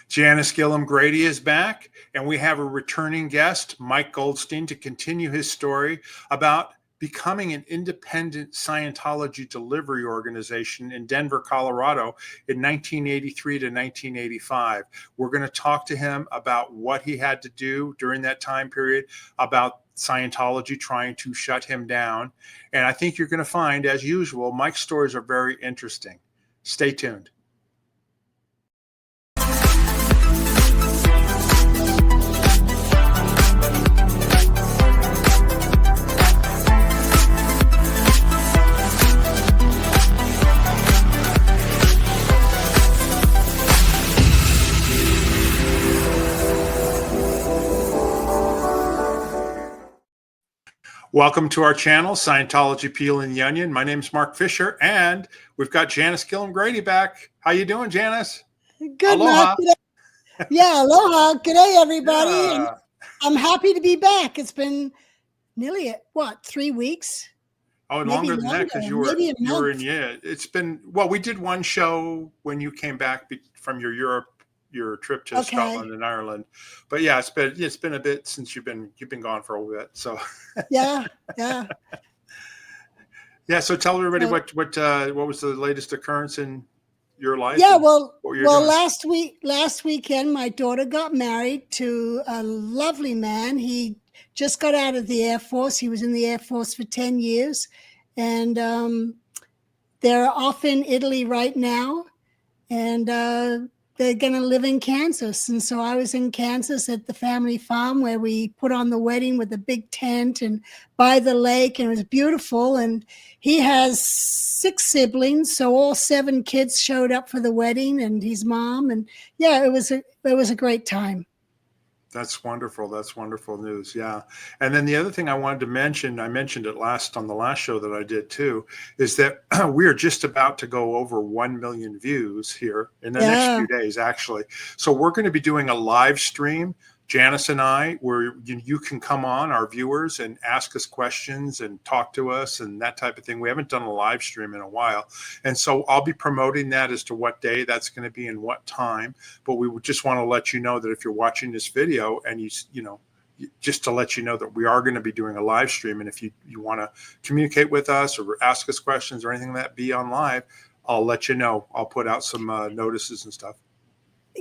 Janis Gillham Grady is back, and we have a returning guest, Mike Goldstein, to continue his story about becoming an independent Scientology delivery organization in Denver, Colorado in 1983 to 1985. We're going to talk to him about what he had to do during that time period, about Scientology trying to shut him down. And I think you're going to find, as usual, Mike's stories are very interesting. Stay tuned. Welcome to our channel, Scientology Peeling the Onion. My name is Mark Fisher, and we've got Janis Gillham Grady back. How you doing, Janis? Good, aloha. Mark. Yeah, aloha. Good day, everybody. Yeah. And I'm happy to be back. It's been nearly, 3 weeks? Oh, Maybe longer than that, because you were in, yeah. It's been, well, we did one show when you came back from your trip to Scotland and Ireland, but yeah, it's been a bit since you've been gone for a bit. So yeah. So tell everybody what was the latest occurrence in your life? Yeah, last weekend my daughter got married to a lovely man. He just got out of the Air Force. He was in the Air Force for 10 years, and they're off in Italy right now, and they're going to live in Kansas. And so I was in Kansas at the family farm where we put on the wedding with a big tent and by the lake, and it was beautiful. And he has 6 siblings, so all 7 kids showed up for the wedding, and his mom. And yeah, it was a great time. That's wonderful. That's wonderful news. Yeah. And then the other thing I wanted to mention, I mentioned it on the last show that I did too, is that we are just about to go over 1 million views here in the next few days, actually. So we're going to be doing a live stream, Janis and I, where you can come on, our viewers, and ask us questions and talk to us and that type of thing. We haven't done a live stream in a while. And so I'll be promoting that as to what day that's going to be and what time. But we would just want to let you know that if you're watching this video and just to let you know that we are going to be doing a live stream. And if you want to communicate with us or ask us questions or anything that be on live, I'll let you know. I'll put out some notices and stuff.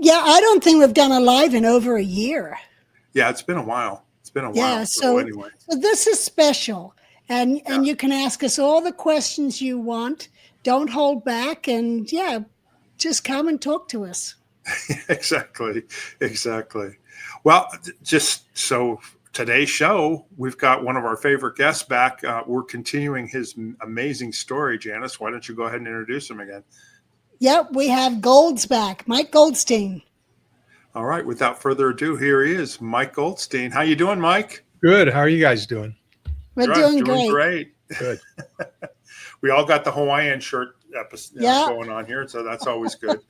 Yeah, I don't think we've done a live in over a year. Yeah, it's been a while. Yeah, so anyway. So this is special. And you can ask us all the questions you want. Don't hold back, and just come and talk to us. Exactly. Well, just so today's show, we've got one of our favorite guests back. We're continuing his amazing story, Janis. Why don't you go ahead and introduce him again? Yep, we have Gold's back, Mike Goldstein. All right, without further ado, here he is, Mike Goldstein. How you doing, Mike? Good. How are you guys doing? We're doing great. Good. We all got the Hawaiian shirt episode going on here, so that's always good.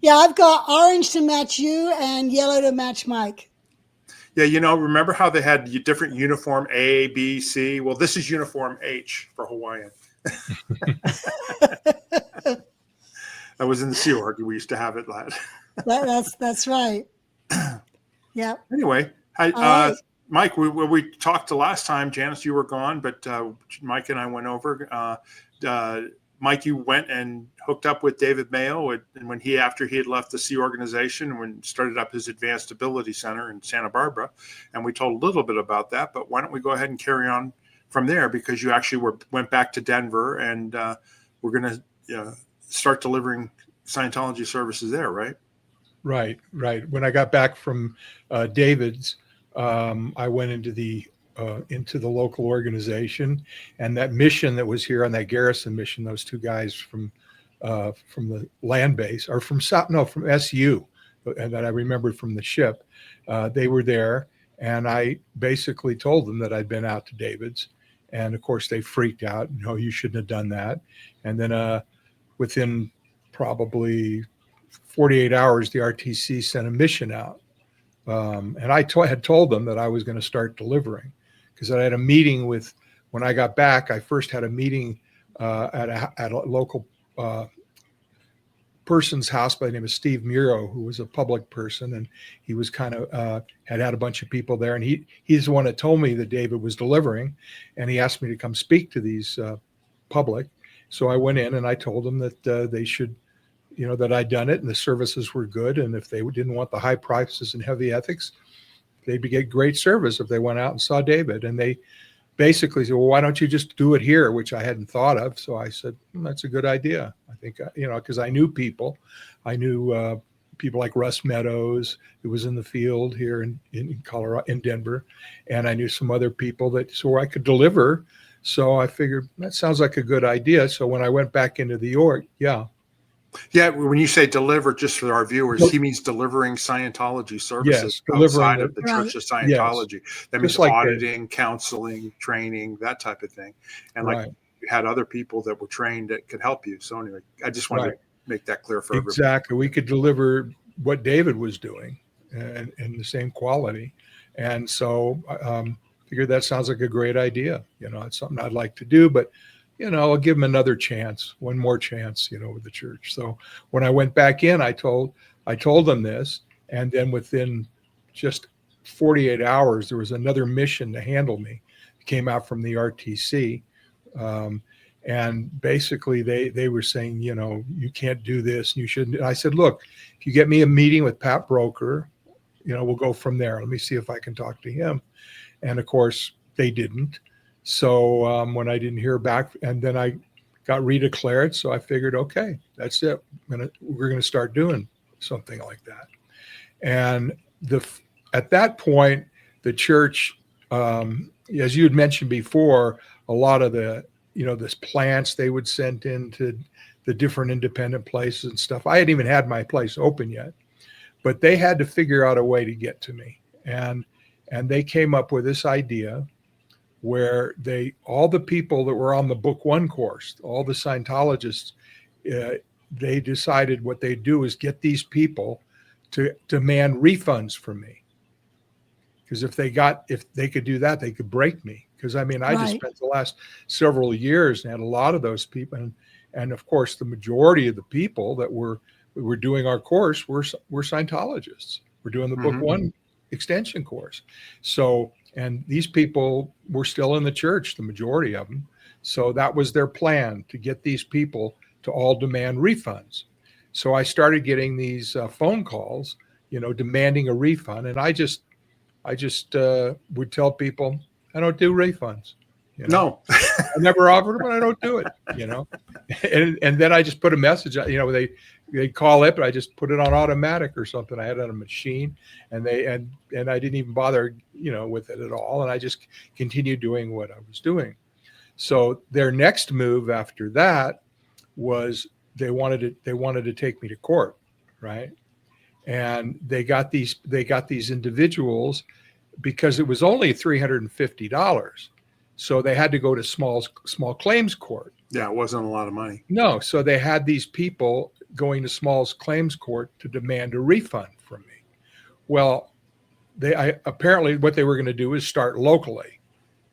Yeah, I've got orange to match you and yellow to match Mike. Yeah, remember how they had different uniform A, B, C? Well, this is uniform H for Hawaiian. I was in the Sea Org. We used to have it. That's right. Yeah. Anyway, hi, Mike. We talked the last time. Janis, you were gone, but Mike and I went over. Mike, you went and hooked up with David Mayo, and after he had left the Sea organization and started up his Advanced Ability Center in Santa Barbara, and we told a little bit about that. But why don't we go ahead and carry on from there, because you actually went back to Denver, and we're going to start delivering Scientology services there, right? Right. When I got back from David's, I went into the local organization, and that mission that was here on that garrison mission, those 2 guys from the land base, or from SU, and that I remembered from the ship, they were there, and I basically told them that I'd been out to David's. And of course, they freaked out. No, you shouldn't have done that. And then within probably 48 hours, the RTC sent a mission out. And I had told them that I was going to start delivering, because I had a meeting when I got back, I first had a meeting at a local person's house by the name of Steve Muro, who was a public person, and he was kind of had a bunch of people there, and he's the one that told me that David was delivering, and he asked me to come speak to these public. So I went in and I told them that they should, that I'd done it and the services were good, and if they didn't want the high prices and heavy ethics, they'd get great service if they went out and saw David. And they basically said, well, why don't you just do it here, which I hadn't thought of. So I said, that's a good idea. I think, because I knew people. I knew people like Russ Meadows, who was in the field here in Colorado, in Denver. And I knew some other people so I could deliver. So I figured that sounds like a good idea. So when I went back into the York, yeah. Yeah, when you say deliver, just for our viewers, he means delivering Scientology services outside of the Church of Scientology. Yes. That means like auditing, counseling, training, that type of thing. And like you had other people that were trained that could help you. So anyway, I just wanted to make that clear for everybody. Exactly. We could deliver what David was doing and the same quality. And so figured that sounds like a great idea. It's something I'd like to do, but I'll give them another chance, one more chance, with the church. So when I went back in, I told them this, and then within just 48 hours, there was another mission to handle me. It came out from the RTC. And basically they were saying, you can't do this. And you shouldn't. And I said, look, if you get me a meeting with Pat Broker, we'll go from there. Let me see if I can talk to him. And of course they didn't. So when I didn't hear back, and then I got redeclared, so I figured, okay, that's it. We're going to start doing something like that. And at that point, the church, as you had mentioned before, a lot of the this plants they would send into the different independent places and stuff. I hadn't even had my place open yet, but they had to figure out a way to get to me, and they came up with this idea where all the people that were on the Book One course, all the Scientologists, they decided what they'd do is get these people to demand refunds from me. Because if they could do that, they could break me. Because I just spent the last several years and had a lot of those people, and of course the majority of the people that were doing our course were Scientologists. We're doing the Book One extension course. So. And these people were still in the church, the majority of them. So that was their plan, to get these people to all demand refunds. So I started getting these phone calls, demanding a refund. And I just would tell people, I don't do refunds. No, I never offered them, and I don't do it. And then I just put a message. They call it, but I just put it on automatic or something. I had it on a machine, and I didn't even bother, with it at all. And I just continued doing what I was doing. So their next move after that was they wanted to take me to court, right? And they got these individuals because it was only $350. So they had to go to small claims court. Yeah, it wasn't a lot of money. No, so they had these people going to small claims court to demand a refund from me. Well, apparently what they were going to do is start locally,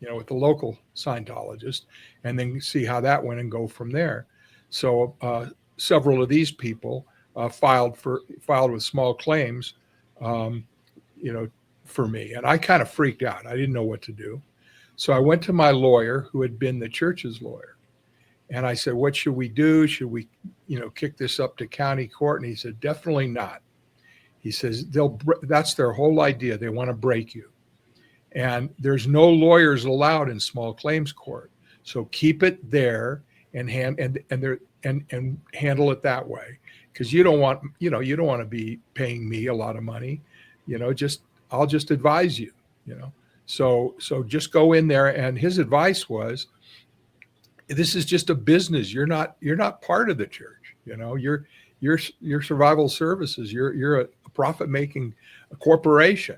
with the local Scientologist, and then see how that went and go from there. So several of these people filed with small claims, for me, and I kind of freaked out. I didn't know what to do. So I went to my lawyer, who had been the church's lawyer, and I said, what should we do? Should we, kick this up to county court? And he said, definitely not. He says, that's their whole idea. They want to break you. And there's no lawyers allowed in small claims court. So keep it there and handle it that way. Because you don't want to be paying me a lot of money. I'll just advise you, So just go in there. And his advice was, this is just a business. You're not part of the church. You're survival services. You're a profit-making corporation,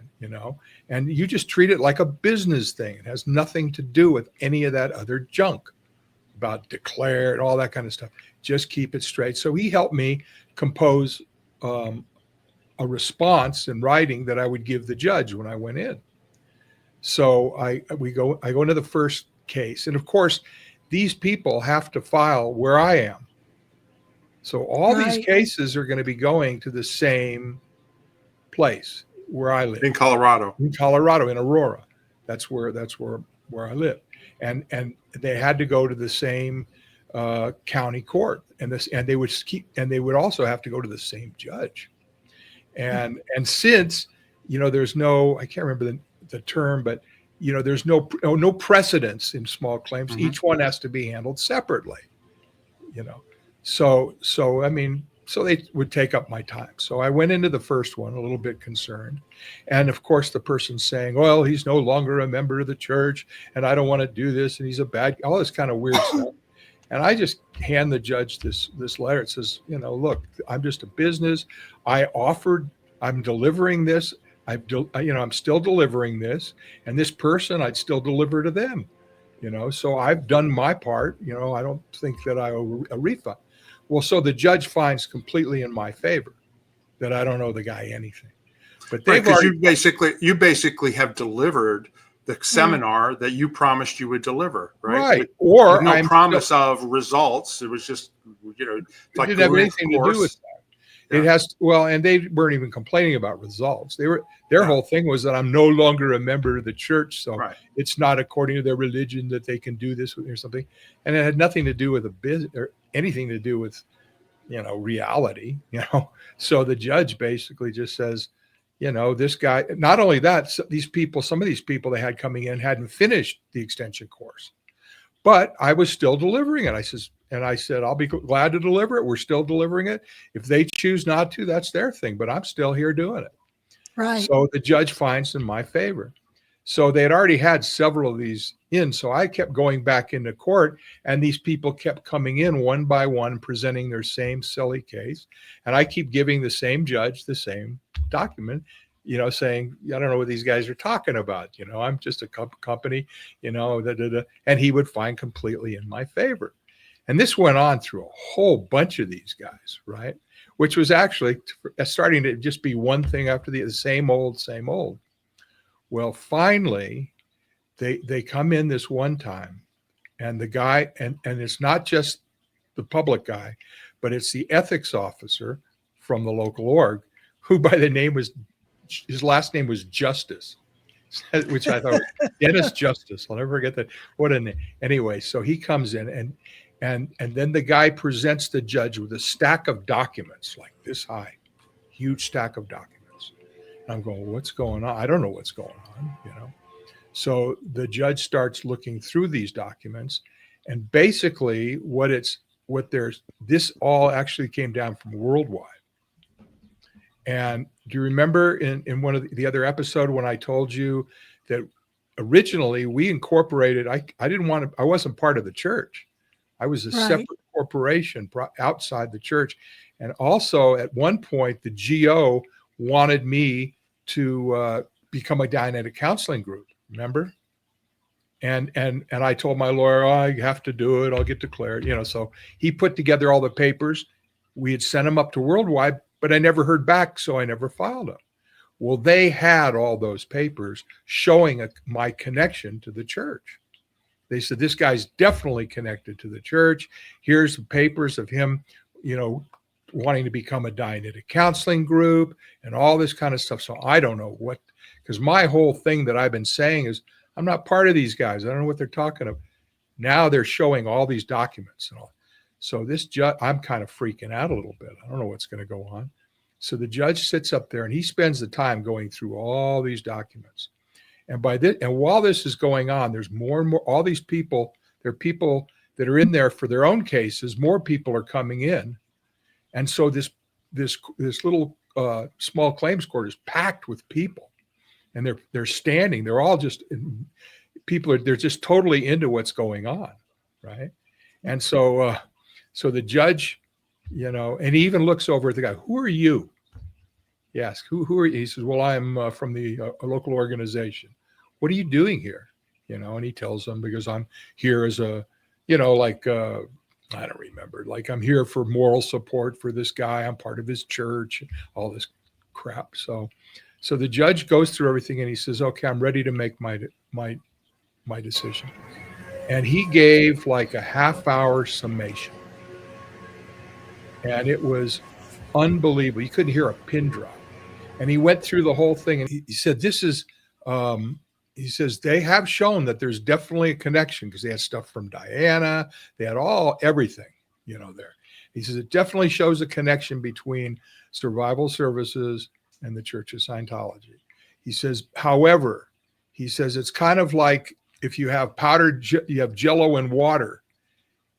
and you just treat it like a business thing. It has nothing to do with any of that other junk about declare and all that kind of stuff. Just keep it straight. So he helped me compose a response in writing that I would give the judge when I went in. So I go into the first case, and of course, these people have to file where I am. So all these Right. cases are going to be going to the same place where I live In Colorado. in Colorado, in Aurora. That's where I live, and they had to go to the same county court, and they would also have to go to the same judge, and since there's no, I can't remember the term, but there's no precedence in small claims. Mhm. Each one has to be handled separately. So I mean, so they would take up my time. So I went into the first one a little bit concerned. And of course, the person's saying, well, he's no longer a member of the church and I don't want to do this. And he's a bad, all this kind of weird stuff. And I just hand the judge this letter. It says, look, I'm just a business. I'm delivering this. I'm still delivering this. And this person, I'd still deliver to them. So I've done my part. I don't think that I owe a refund. Well, so the judge finds completely in my favor that I don't owe the guy anything. But they've because already, you basically have delivered the seminar that you promised you would deliver, right? Right. Or with no promise of results. It was just, it like didn't have anything to do with that. Yeah. It has, well, and they weren't even complaining about results. Their whole thing was that I'm no longer a member of the church, so it's not according to their religion that they can do this or something. And it had nothing to do with a business or anything to do with, reality. So the judge basically just says, this guy. Not only that, some of these people they had coming in hadn't finished the extension course, but I was still delivering it. I said, I'll be glad to deliver it. We're still delivering it. If they choose not to, that's their thing, but I'm still here doing it. Right. So the judge finds in my favor. So they had already had several of these in. So I kept going back into court and these people kept coming in one by one, presenting their same silly case. And I keep giving the same judge the same document, saying, I don't know what these guys are talking about. I'm just a company, and he would find completely in my favor. And this went on through a whole bunch of these guys, right? Which was actually starting to just be one thing after the same old. Well, finally, they come in this one time, and the guy, and it's not just the public guy, but it's the ethics officer from the local org, who by the name was, his last name was Justice, which I thought was Dennis Justice. I'll never forget that. What a name. Anyway, so he comes in and then the guy presents the judge with a stack of documents like this high, huge stack of documents. And I'm going, what's going on? I don't know what's going on, So the judge starts looking through these documents, and basically this all actually came down from Worldwide. And do you remember in one of the other episode when I told you that originally we incorporated, I wasn't part of the church. I was a separate corporation outside the church. And also at one point, the GO wanted me to become a Dianetic counseling group. Remember? And I told my lawyer, I have to do it. I'll get declared, so he put together all the papers. We had sent them up to Worldwide, but I never heard back. So I never filed them. Well, they had all those papers showing my connection to the church. They said, this guy's definitely connected to the church. Here's the papers of him, wanting to become a Dianetic counseling group and all this kind of stuff. So I don't know because my whole thing that I've been saying is I'm not part of these guys. I don't know what they're talking about. Now they're showing all these documents and all. So this judge, I'm kind of freaking out a little bit. I don't know what's going to go on. So the judge sits up there and he spends the time going through all these documents. And while this is going on, there's more and more, all these people, there are people that are in there for their own cases. More people are coming in. And so this little small claims court is packed with people, and they're standing. They're all just they're just totally into what's going on, right? And so the judge, and he even looks over at the guy. Who are you? He asks, who are you? He says, well, I'm from the local organization. What are you doing here? And he tells them, because I'm here as a, I don't remember, like I'm here for moral support for this guy. I'm part of his church, all this crap. So the judge goes through everything and he says, okay, I'm ready to make my decision. And he gave like a half-hour summation. and it was unbelievable. You couldn't hear a pin drop. And he went through the whole thing, and he said, he says, they have shown that there's definitely a connection, because they had stuff from Diana. They had everything, there. He says, it definitely shows a connection between survival services and the Church of Scientology. He says, however, he says, it's kind of like if you have you have Jello and water.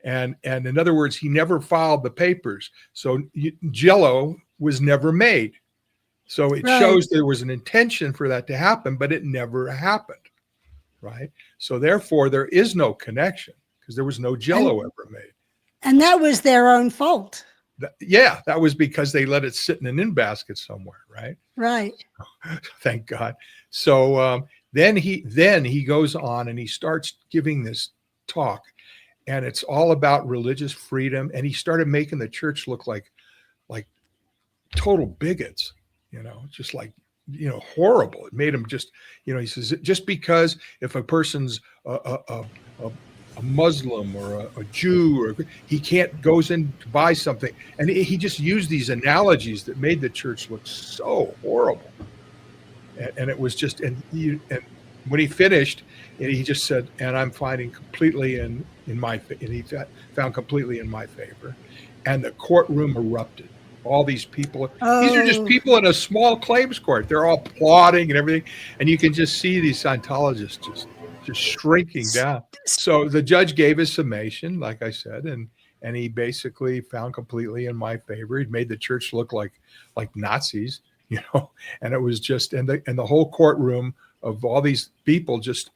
And in other words, he never filed the papers. So Jello was never made. So it shows there was an intention for that to happen, but it never happened. Right. So therefore, there is no connection, because there was no Jello ever made. And that was their own fault. That was because they let it sit in an in basket somewhere. Right. Right. Thank God. So then he goes on and he starts giving this talk, and it's all about religious freedom. And he started making the church look like total bigots, just like, horrible. It made him just, he says, just because if a person's a Muslim or a Jew, or he goes in to buy something. And he just used these analogies that made the church look so horrible. And it was just, and when he finished, he just said, and I'm finding completely in my, and he found completely in my favor. And the courtroom erupted. All these people, these are just people in a small claims court. They're all applauding and everything. And you can just see these Scientologists just shrinking down. So the judge gave his summation, like I said, and he basically found completely in my favor. He'd made the church look like Nazis, and it was just, and the whole courtroom of all these people just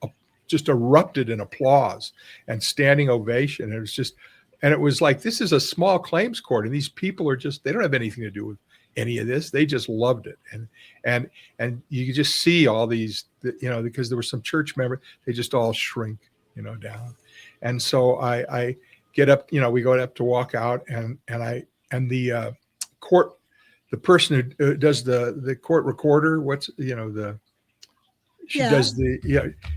erupted in applause and standing ovation. It was just, and it was like, this is a small claims court, and these people are just, they don't have anything to do with any of this. They just loved it. And you could just see all these, because there were some church members, they just all shrink, down. And so I get up, we go up to walk out, and the court, the person who does the court recorder,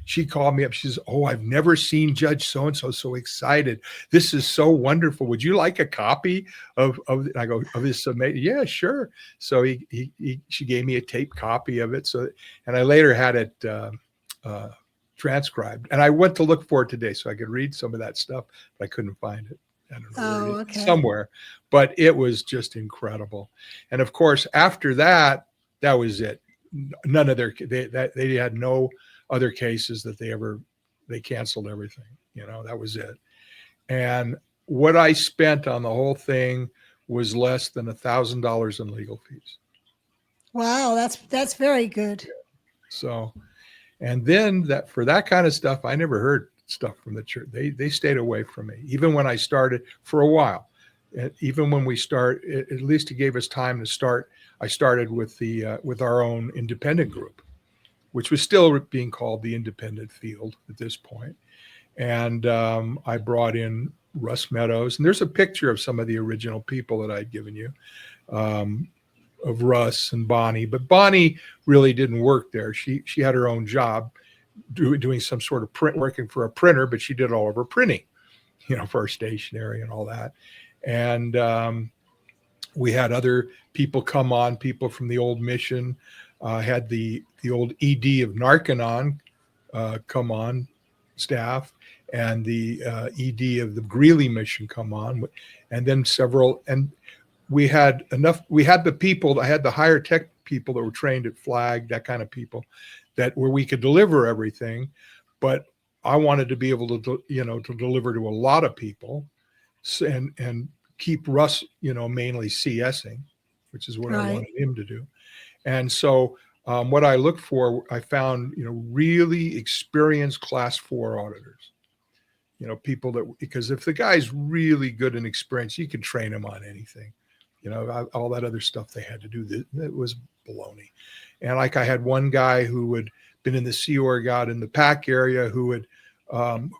she called me up. She says, "Oh, I've never seen Judge so-and-so so excited. This is so wonderful. Would you like a copy of?" I go, "Of his summation?" "Yeah, sure." So she gave me a tape copy of it. So, and I later had it transcribed. And I went to look for it today so I could read some of that stuff, but I couldn't find it. I don't know where it is, somewhere. But it was just incredible. And of course, after that, that was it. None of they had no other cases that they canceled everything. That was it. And what I spent on the whole thing was less than $1,000 in legal fees. Wow, that's very good. So, and then for that kind of stuff, I never heard stuff from the church. They stayed away from me, even when I started for a while. Even when we at least it gave us time to start. I started with our own independent group, which was still being called the Independent Field at this point. And I brought in Russ Meadows, and there's a picture of some of the original people that I'd given you, of Russ and Bonnie. But Bonnie really didn't work there. She had her own job doing some sort of working for a printer, but she did all of her printing, for her stationery and all that. And we had other people come on, people from the old mission, had the old ED of Narconon come on staff, and the ED of the Greeley mission come on, and then several, and we had the people, I had the higher tech people that were trained at Flag, that kind of people, where we could deliver everything, but I wanted to be able to, to deliver to a lot of people, and keep Russ, mainly CSing, which is what I wanted him to do. And so what I looked for, I found, really experienced class 4 auditors, people because if the guy's really good and experienced, you can train him on anything, all that other stuff they had to do, that was baloney. And like I had one guy who had been in the Sea Org out in the PAC area, who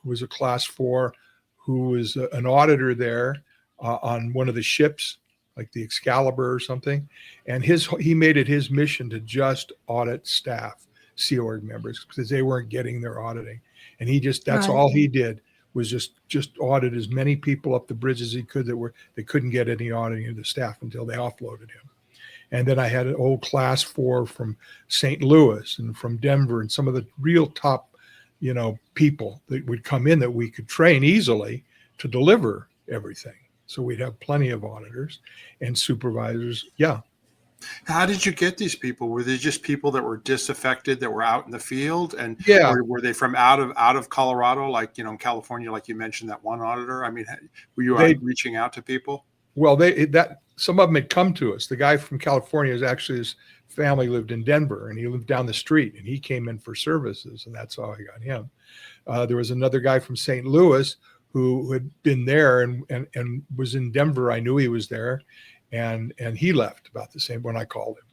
was a class 4, who was an auditor there on one of the ships, like the Excalibur or something. And he made it his mission to just audit staff, Sea Org members, because they weren't getting their auditing. And that's all he did, was just audit as many people up the bridge as he could they couldn't get any auditing of the staff until they offloaded him. And then I had an old class 4 from St. Louis and from Denver and some of the real top, people that would come in that we could train easily to deliver everything. So we'd have plenty of auditors and supervisors. Yeah. How did you get these people? Were they just people that were disaffected, that were out in the field, and or were they from out of Colorado, like in California, like you mentioned that one auditor? I mean, were you reaching out to people? Well, some of them had come to us. The guy from California is actually, his family lived in Denver, and he lived down the street, and he came in for services, and that's how I got him. There was another guy from St. Louis who had been there and was in Denver. I knew he was there. And he left about the same when I called him,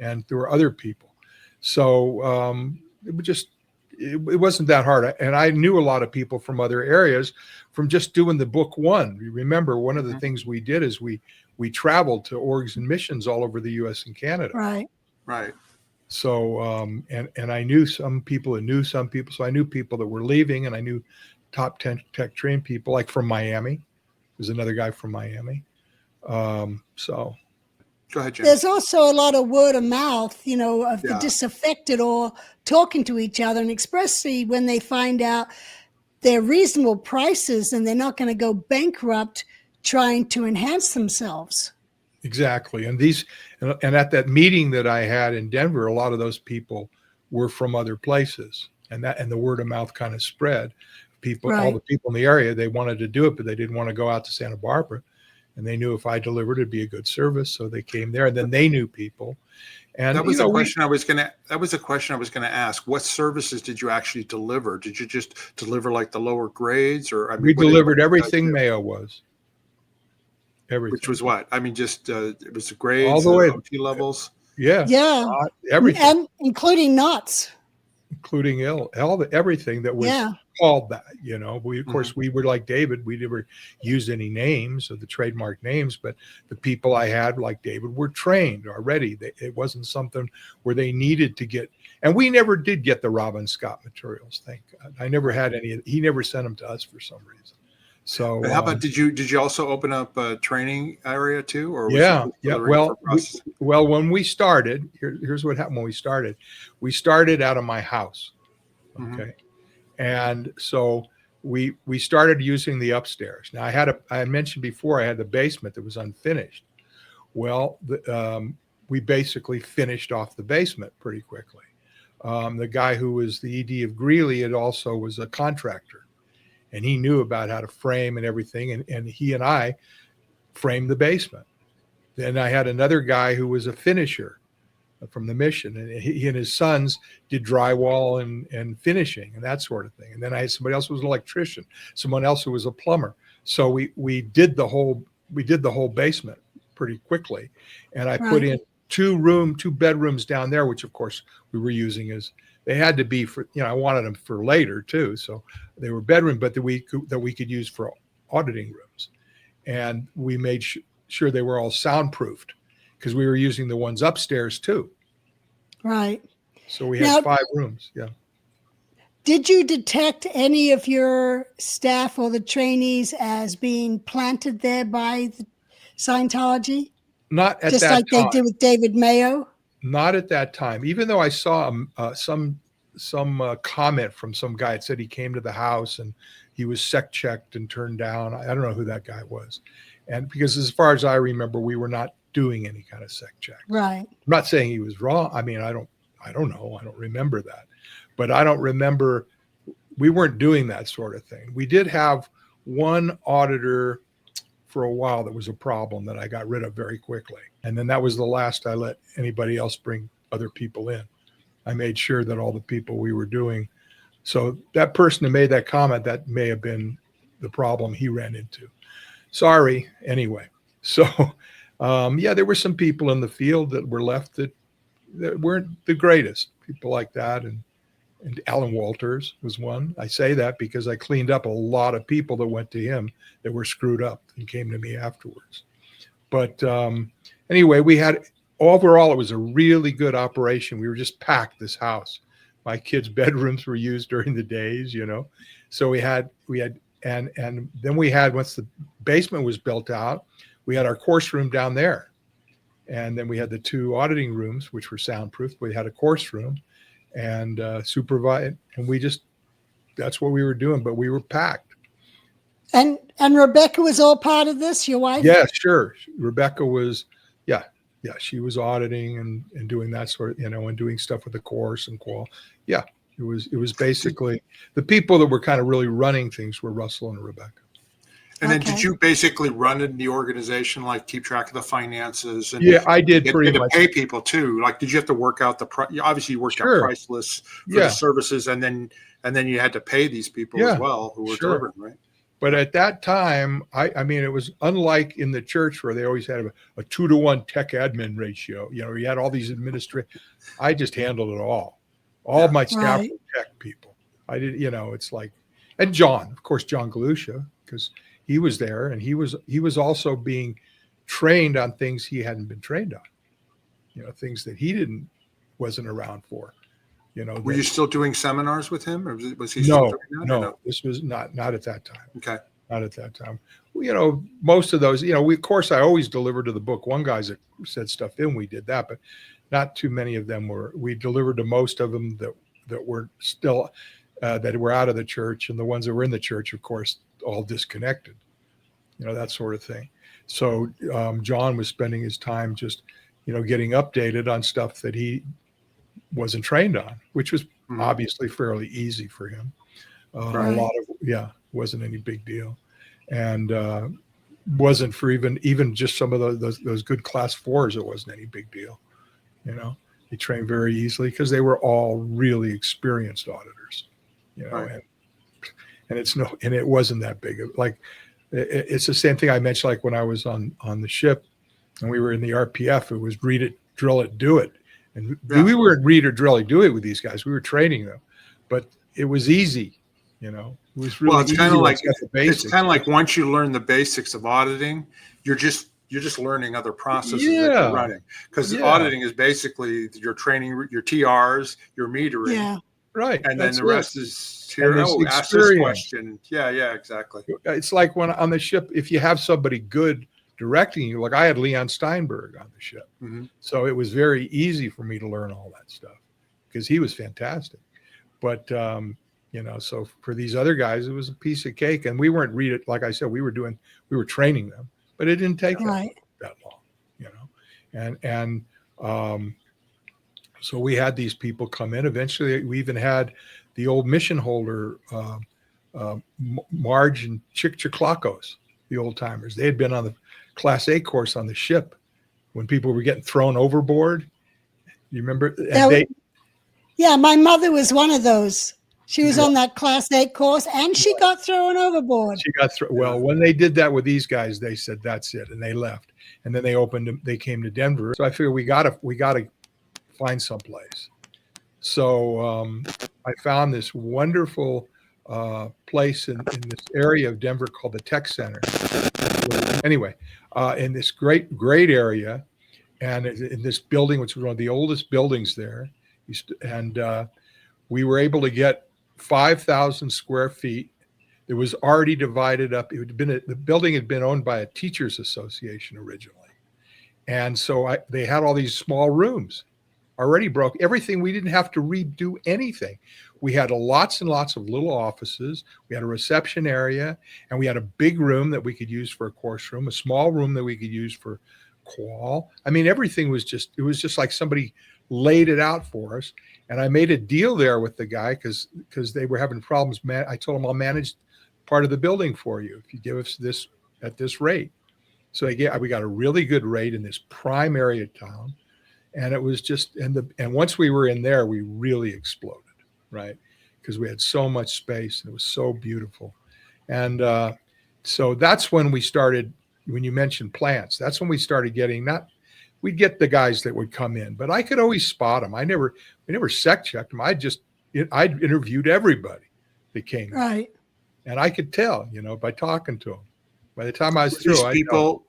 and there were other people. So it wasn't that hard. And I knew a lot of people from other areas from just doing the book 1. You remember one of the things we did is we traveled to orgs and missions all over the U.S. and Canada. Right. So and I knew some people and knew some people. So I knew people that were leaving, and I knew top 10 tech trained people, like from Miami. There's another guy from Miami. So go ahead, Jen. There's also a lot of word of mouth, of the disaffected or talking to each other, and especially when they find out they're reasonable prices and they're not going to go bankrupt trying to enhance themselves. Exactly. And at that meeting that I had in Denver, a lot of those people were from other places, and the word of mouth kind of spread. All the people in the area, they wanted to do it, but they didn't want to go out to Santa Barbara. And they knew if I delivered, it'd be a good service. So they came there, and then they knew people. And that was a question I was going to ask. What services did you actually deliver? Did you just deliver like the lower grades, or we delivered everything Mayo was. Everything. Which was what? I mean, just it was the grades, all the way OT levels. Yeah. Everything, and including knots. Including everything that was called that, we, of course, we were like David, we never used any names of the trademark names, but the people I had like David were trained already. It wasn't something where they needed to get, and we never did get the Robin Scott materials. Thank God. I never had any, he never sent them to us for some reason. So how about, did you also open up a training area too? Or well, when we started, here's what happened when we started out of my house. Okay. And so we started using the upstairs. Now I mentioned before, I had the basement that was unfinished. Well, we basically finished off the basement pretty quickly. The guy who was the ED of Greeley also was a contractor, and he knew about how to frame and everything. And he and I framed the basement. Then I had another guy who was a finisher from the mission, and he and his sons did drywall and finishing and that sort of thing. And then I had somebody else who was an electrician, someone else who was a plumber. So we did the whole basement pretty quickly. And I put in two bedrooms down there, which of course we were using as, they had to be for, I wanted them for later too. So they were bedroom, but that we could use for auditing rooms. And we made sure they were all soundproofed, because we were using the ones upstairs too. Right. So we had 5 rooms. Yeah. Did you detect any of your staff or the trainees as being planted there by the Scientology? Not at just that like time. They did with David Mayo? Not at that time. Even though I saw some comment from some guy that said he came to the house and he was sec checked and turned down. I don't know who that guy was. And because as far as I remember, we were not doing any kind of sec check. Right. I'm not saying he was wrong. I mean, I don't know. I don't remember that. But I don't remember, we weren't doing that sort of thing. We did have one auditor for a while that was a problem that I got rid of very quickly. And then that was the last I let anybody else bring other people in. I made sure that all the people we were doing. So that person who made that comment, that may have been the problem he ran into. Sorry. Anyway. So there were some people in the field that were left that weren't the greatest, people like that. And Alan Walters was one. I say that because I cleaned up a lot of people that went to him that were screwed up and came to me afterwards. But anyway, overall, it was a really good operation. We were just packed this house. My kids' bedrooms were used during the days, So we had and then we had, once the basement was built out, we had our course room down there. And then we had the 2 auditing rooms, which were soundproof. We had a course room and supervise. And that's what we were doing, but we were packed. And Rebecca was all part of this, your wife? Yeah, sure. Rebecca was, yeah, she was auditing and doing that sort of, and doing stuff with the course and qual. Yeah, it was basically the people that were kind of really running things were Russell and Rebecca. And then did you basically run in the organization, like keep track of the finances? And yeah, I did pretty much. Pay people too. Like, did you have to work out obviously you worked out price lists for the services, and then you had to pay these people as well who were delivering, right? But at that time, I mean, it was unlike in the church where they always had a 2-to-1 tech admin ratio. You had all these I just handled it all. All of my staff were tech people. I did, it's like, and John, of course, John Galusha, because he was there, and he was also being trained on things he hadn't been trained on, things that he wasn't around for. Were you still doing seminars with him, or was he still doing that? No, this was not at that time. Okay. Not at that time. Most of those, of course, I always delivered to the book one guys that said stuff in, we did that, but not too many of them we delivered to most of them that were still, that were out of the church, and the ones that were in the church, of course, all disconnected, that sort of thing. So John was spending his time just, getting updated on stuff that he wasn't trained on, which was obviously fairly easy for him. A lot of, wasn't any big deal. And wasn't for even just some of those good class 4s, it wasn't any big deal. He trained very easily because they were all really experienced auditors, and it wasn't that big. It's the same thing I mentioned, like when I was on the ship and we were in the RPF, it was read it, drill it, do it. And we weren't read or drill it, do it with these guys. We were training them, but it was easy, It was really it's kind of like once you learn the basics of auditing, you're just learning other processes that you're running, because auditing is basically your training, your TRs, your metering. Yeah. Right. And then the rest is here. Ask this question. Yeah, exactly. It's like when on the ship, if you have somebody good directing you, like I had Leon Steinberg on the ship. Mm-hmm. So it was very easy for me to learn all that stuff because he was fantastic. But, so for these other guys, it was a piece of cake, and we weren't like I said, we were training them, but it didn't take that long, and so we had these people come in. Eventually we even had the old mission holder, Marge and Chick Chiclacos, the old timers. They had been on the Class A course on the ship when people were getting thrown overboard. You remember? Yeah, my mother was one of those. She was on that Class A course, and she got thrown overboard. Well, when they did that with these guys, they said that's it, and they left. And then they came to Denver. So I figured we gotta find someplace. So I found this wonderful place in this area of Denver called the Tech Center. Anyway, in this great area, and in this building, which was one of the oldest buildings there, and we were able to get 5,000 square feet. It was already divided up. The building had been owned by a teachers association originally, and so they had all these small rooms already broke. Everything, we didn't have to redo anything. We had lots and lots of little offices. We had a reception area, and we had a big room that we could use for a course room, a small room that we could use for qual. I mean, everything was just like somebody laid it out for us. And I made a deal there with the guy because they were having problems. I told him, I'll manage part of the building for you if you give us this at this rate. So we got a really good rate in this prime area of town. And it was just, and once we were in there, we really exploded, right? Because we had so much space and it was so beautiful. And so that's when we started, when you mentioned plants, that's when we started getting, we'd get the guys that would come in, but I could always spot them. We never sec checked them. I'd interviewed everybody that came in. Right. And I could tell, by talking to them. By the time I was through,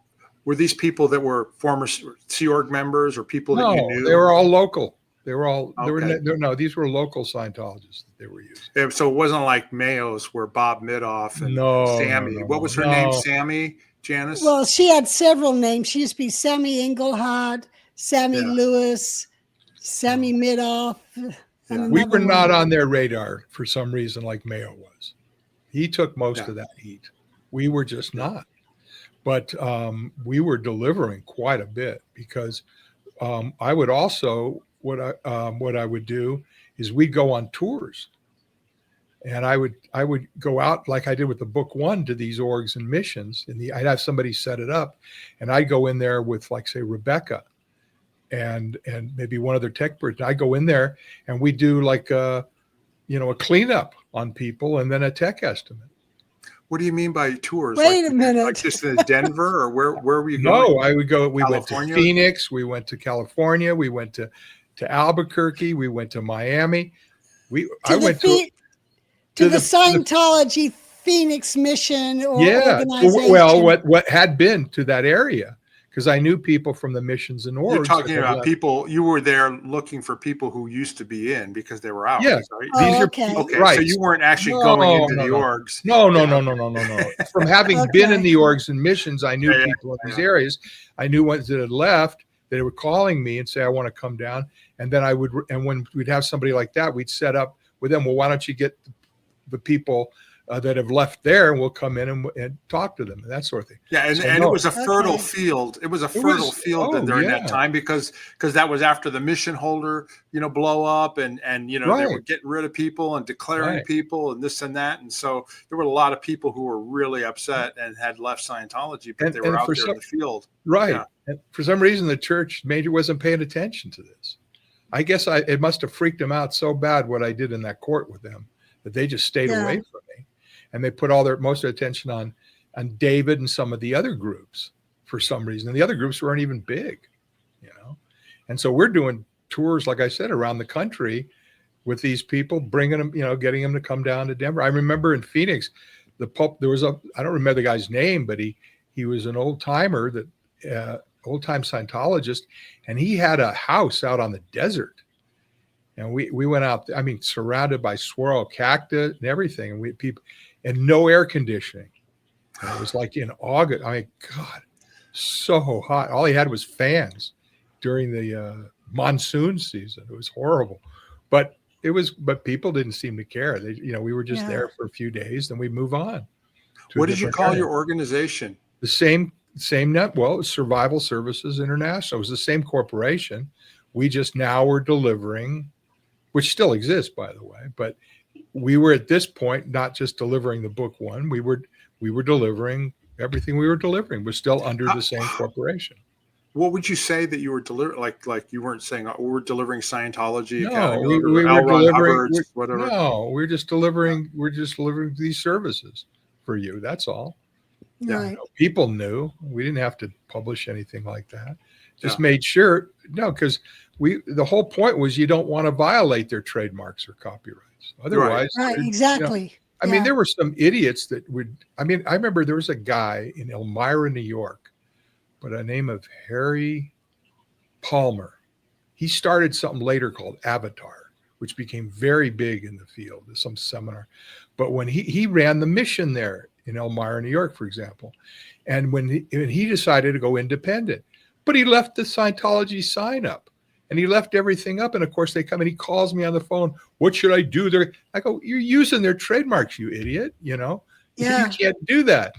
were these people that were former Sea Org members or people that you knew? They were all local. They were all, Okay. no, these were local Scientologists that they were using. Yeah, so it wasn't like Mayo's where Bob Midoff and Sammy. What was her name? Sammy? Janis? Well, she had several names. She used to be Sammy Engelhardt, Sammy Lewis, Sammy Midoff. And We were not one. on their radar for some reason, like Mayo was. He took most of that heat. We were just not. But we were delivering quite a bit because I would also, what I would do is we'd go on tours. And I would go out like I did with the book one to these orgs and missions. I'd have somebody set it up, and I'd go in there with, like, say, Rebecca and maybe one other tech person. I go in there and we do like a cleanup on people and then a tech estimate. What do you mean by tours? Wait a minute. Like just in Denver, or where were you going? No, I would go. We California? went to Phoenix. We went to California. We went to Albuquerque. We went to Miami. I went to the Scientology Phoenix mission or organization. Well, what had been to that area, because I knew people from the missions and orgs. You're talking about people. You were there looking for people who used to be in because they were out. Yes. Right? Oh, okay. Right. So you weren't actually going into the orgs. No. From having been in the orgs and missions, I knew people in these areas. I knew ones that had left. They were calling me and say, "I want to come down." And then when we'd have somebody like that, we'd set up with them. Well, why don't you get the people that have left there, and we'll come in and talk to them and that sort of thing. Yeah, and it was a fertile field. It was a fertile field during that time because that was after the mission holder, blow up and they were getting rid of people and declaring people and this and that. And so there were a lot of people who were really upset and had left Scientology, but they were out there in the field. Right. Yeah. And for some reason, the church major wasn't paying attention to this. I guess it must have freaked them out so bad what I did in that court with them that they just stayed away from me. And they put most of their attention on David and some of the other groups for some reason. And the other groups weren't even big, And so we're doing tours, like I said, around the country with these people, bringing them, getting them to come down to Denver. I remember in Phoenix, the Pope, I don't remember the guy's name, but he was an old timer, old time Scientologist, and he had a house out on the desert. And we went out, surrounded by swirl cactus and everything. And people, and no air conditioning. And it was like in August. God, so hot. All he had was fans during the monsoon season. It was horrible, but people didn't seem to care. We were just there for a few days, then we move on. What did you call your organization? The same net. Well, it was Survival Services International. It was the same corporation. We just now were delivering, which still exists, by the way, but we were at this point not just delivering the book one. We were delivering everything we were delivering was still under the same corporation. What would you say that you were delivering? Like you weren't saying we were delivering Scientology. No, we were L Ron delivering Hubbard, whatever. No, we're just delivering. We're just delivering these services for you. That's all. Right. People knew. We didn't have to publish anything like that. Just made sure. No, because the whole point was you don't want to violate their trademarks or copyrights. Otherwise, right, exactly. There were some idiots that would. I remember there was a guy in Elmira, New York, by the name of Harry Palmer. He started something later called Avatar, which became very big in the field. There's some seminar, but when he ran the mission there in Elmira, New York, for example, and when he decided to go independent, but he left the Scientology sign up. And he left everything up. And of course, they come and he calls me on the phone. What should I do? I go, you're using their trademarks, you idiot. You can't do that.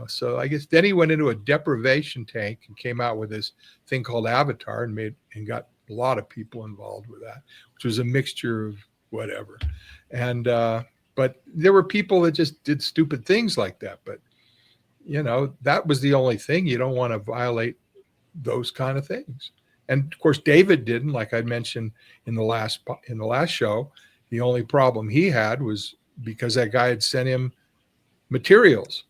So I guess then he went into a deprivation tank and came out with this thing called Avatar and got a lot of people involved with that, which was a mixture of whatever. And, but there were people that just did stupid things like that. But, that was the only thing. You don't want to violate those kind of things. And of course, David didn't, like I mentioned in the last show. The only problem he had was because that guy had sent him materials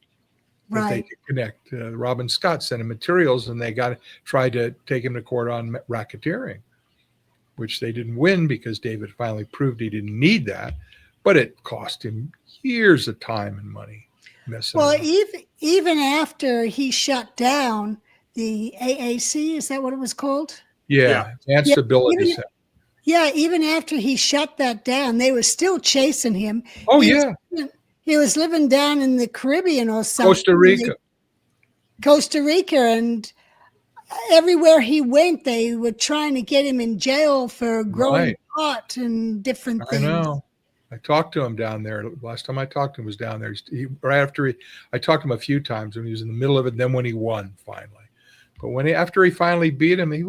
that they could connect. Robin Scott sent him materials, and they tried to take him to court on racketeering, which they didn't win because David finally proved he didn't need that. But it cost him years of time and money. Well, even after he shut down the AAC, is that what it was called? Yeah. And Stability Center. Yeah, even after he shut that down, they were still chasing him. Oh, he yeah. he was living down in the Caribbean or something. Costa Rica. And everywhere he went, they were trying to get him in jail for growing pot and different things. I know. I talked to him down there. Last time I talked to him was down there. Right after I talked to him a few times when he was in the middle of it, then when he won finally. But after he finally beat him, he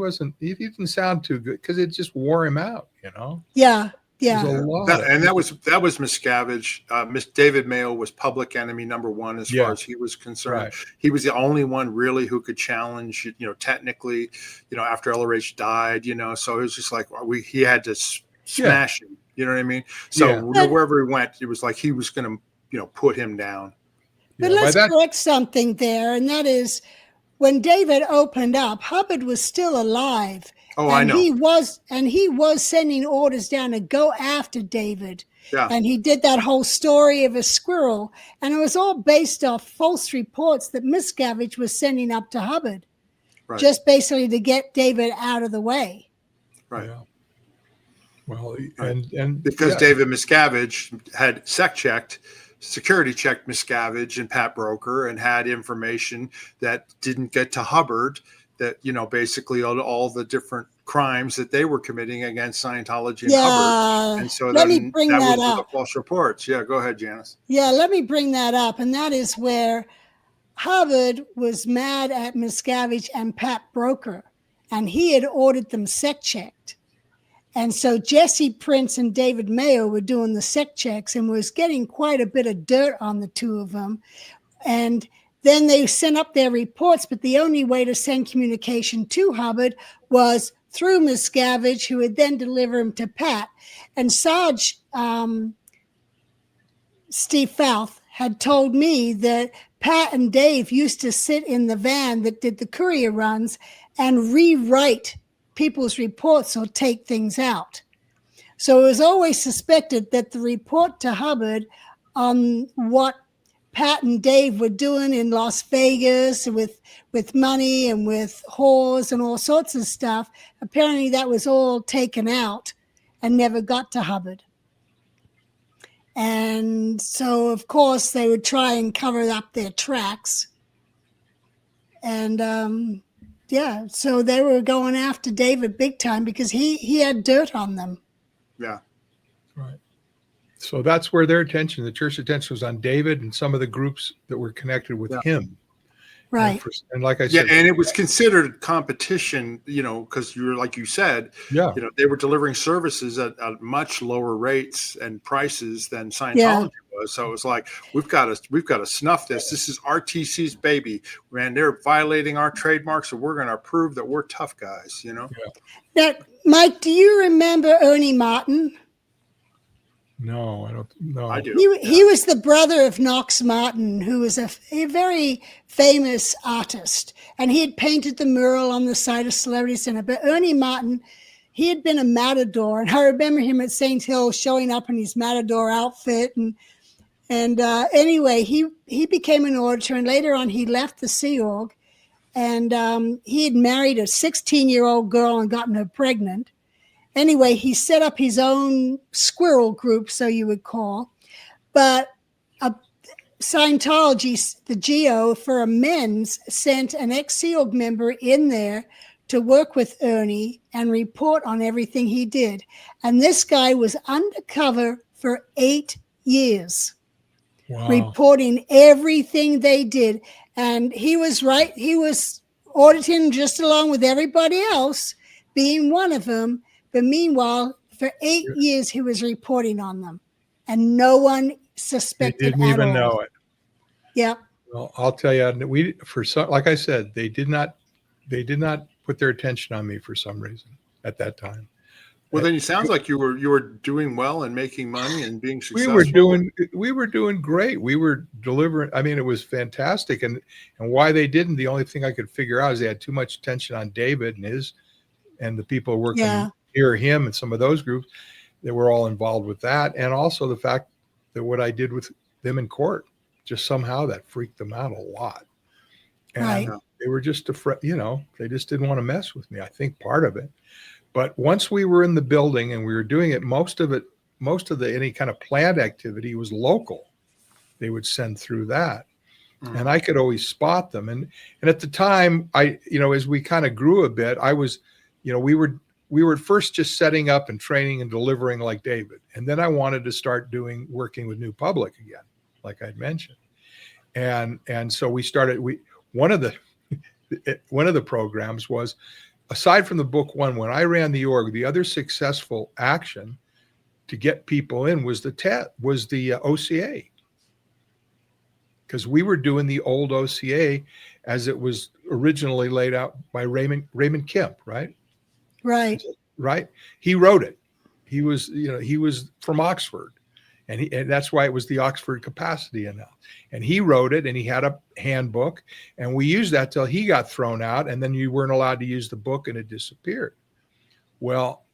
didn't sound too good because it just wore him out, you know? Yeah. Yeah. That was Miscavige. Miss David Mayo was public enemy number one as far as he was concerned. Right. He was the only one really who could challenge, technically, after LRH died, so it was just like he had to smash him. You know what I mean? So wherever he went, it was like he was going to, put him down. But let's correct something there, and that is when David opened up, Hubbard was still alive. Oh, and I know. He was sending orders down to go after David. Yeah. And he did that whole story of a squirrel, and it was all based off false reports that Miscavige was sending up to Hubbard, just basically to get David out of the way. Right. Yeah. Well, and because David Miscavige had security checked Miscavige and Pat Broker and had information that didn't get to Hubbard, that, basically all the different crimes that they were committing against Scientology and Hubbard. And so let me bring that up. The false reports. Yeah, go ahead, Janis. Yeah, let me bring that up. And that is where Hubbard was mad at Miscavige and Pat Broker, and he had ordered them sec checked. And so Jesse Prince and David Mayo were doing the sec checks and was getting quite a bit of dirt on the two of them. And then they sent up their reports, but the only way to send communication to Hubbard was through Miscavige, who would then deliver him to Pat. And Sarge, Steve Fouth, had told me that Pat and Dave used to sit in the van that did the courier runs and rewrite people's reports or take things out. So it was always suspected that the report to Hubbard on what Pat and Dave were doing in Las Vegas with money and with whores and all sorts of stuff, apparently that was all taken out and never got to Hubbard. And so, of course, they would try and cover up their tracks. And so they were going after David big time because he had dirt on them. Yeah. Right. So that's where their attention, the church attention, was on David and some of the groups that were connected with him. Right. And like I said, and it was considered competition, because you're, like you said, they were delivering services at much lower rates and prices than Scientology was. So it was like, we've got to snuff this. This is RTC's baby, man. They're violating our trademarks, so we're going to prove that we're tough guys. Yeah. Now, Mike, do you remember Ernie Martin? No, I don't know. I do. He was the brother of Knox Martin, who was a very famous artist, and he had painted the mural on the side of Celebrity Center. But Ernie Martin, he had been a matador, and I remember him at St. Hill showing up in his matador outfit. And anyway, he became an auditor, and later on he left the Sea Org, and he had married a 16-year-old girl and gotten her pregnant. Anyway, he set up his own squirrel group, so you would call. But Scientology, the GO, for a men's, sent an ex-Sea Org member in there to work with Ernie and report on everything he did. And this guy was undercover for 8 years, reporting everything they did. And he was right. He was auditing just along with everybody else, being one of them. But meanwhile, for 8 years, he was reporting on them, and no one suspected. They didn't even know it. Yeah. Well, I'll tell you, like I said, they did not put their attention on me for some reason at that time. Well, then it sounds like you were doing well and making money and being successful. We were doing great. We were delivering. I mean, it was fantastic. And why they didn't, the only thing I could figure out is they had too much attention on David and the people working near him and some of those groups that were all involved with that. And also the fact that what I did with them in court, just somehow that freaked them out a lot. And they were just afraid, they just didn't want to mess with me. I think part of it. But once we were in the building and we were doing it, most of the any kind of planned activity was local. They would send through that. And I could always spot them. And at the time, as we kind of grew a bit, I was, we were at first just setting up and training and delivering like David. And then I wanted to start working with New Public again, like I'd mentioned. And so we started, one of the programs was, aside from the book one, when I ran the org, the other successful action to get people in was the OCA. Because we were doing the old OCA as it was originally laid out by Raymond Kemp, right? Right. He wrote it. He was from Oxford, and that's why it was the Oxford Capacity Analysis. And he wrote it, and he had a handbook, and we used that till he got thrown out, and then you weren't allowed to use the book, and it disappeared. Well,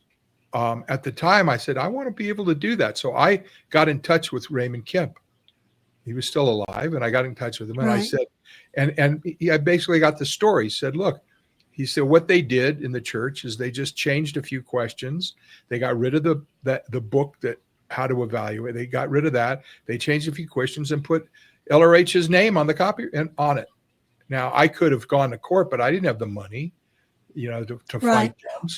at the time, I said, I want to be able to do that. So I got in touch with Raymond Kemp. He was still alive, and I got in touch with him, and I said, I basically got the story. He said, look, what they did in the church is they just changed a few questions. They got rid of the book that how to evaluate. They got rid of that. They changed a few questions and put LRH's name on the copy and on it. Now I could have gone to court, but I didn't have the money, to fight them.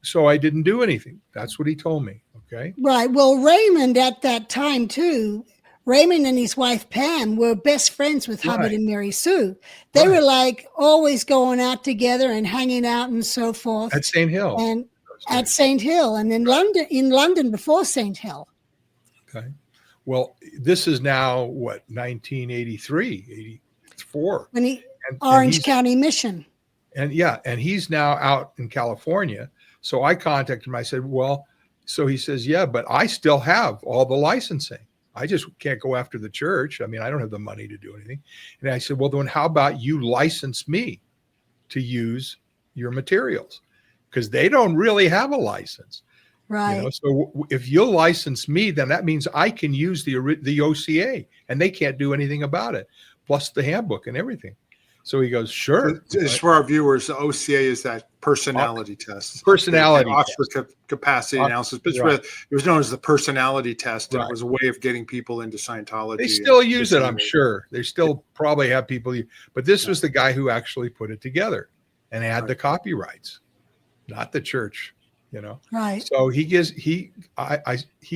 So I didn't do anything. That's what he told me. Okay. Right. Well, Raymond at that time too. Raymond and his wife, Pam, were best friends with Hubbard and Mary Sue. They were like always going out together and hanging out and so forth. At St. Hill. And at St. Hill and in London before St. Hill. Okay. Well, this is now 1983, 84. Orange County Mission. And he's now out in California. So I contacted him. I said, so he says, yeah, but I still have all the licensing. I just can't go after the church. I mean, I don't have the money to do anything. And I said, well, then how about you license me to use your materials? Because they don't really have a license. Right. So if you'll license me, then that means I can use the OCA, and they can't do anything about it, plus the handbook and everything. So he goes, sure. Just for our viewers, the OCA is that personality test. Personality Oxford Capacity Analysis. But it was known as the personality test. And it was a way of getting people into Scientology. They still use it, I'm sure. They still probably have people. But this was the guy who actually put it together and had the copyrights, not the church. Right. So he